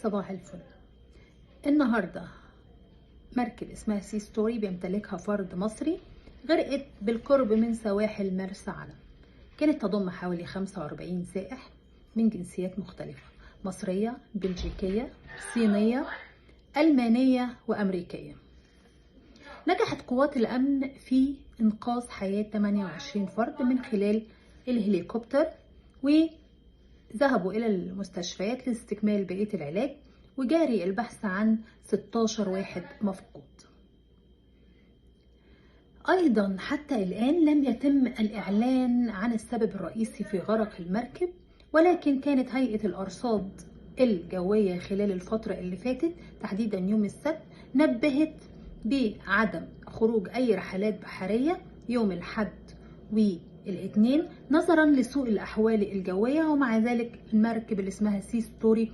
صباح الفل. النهاردة مركب اسمها سي ستوري بيمتلكها فرد مصري غرقت بالقرب من سواحل مرسى علم. كانت تضم حوالي 45 سائح من جنسيات مختلفة: مصرية، بلجيكية، صينية، ألمانية وأمريكية. نجحت قوات الأمن في إنقاذ حياة 28 فرد من خلال الهليكوبتر، وذهبوا إلى المستشفيات لاستكمال بقية العلاج، وجاري البحث عن 16 واحد مفقود. أيضا حتى الآن لم يتم الإعلان عن السبب الرئيسي في غرق المركب، ولكن كانت هيئة الأرصاد الجوية خلال الفترة اللي فاتت تحديدا يوم السبت نبهت بعدم خروج أي رحلات بحرية يوم الأحد والاثنين نظرا لسوء الأحوال الجوية. ومع ذلك المركب اللي اسمها سي ستوري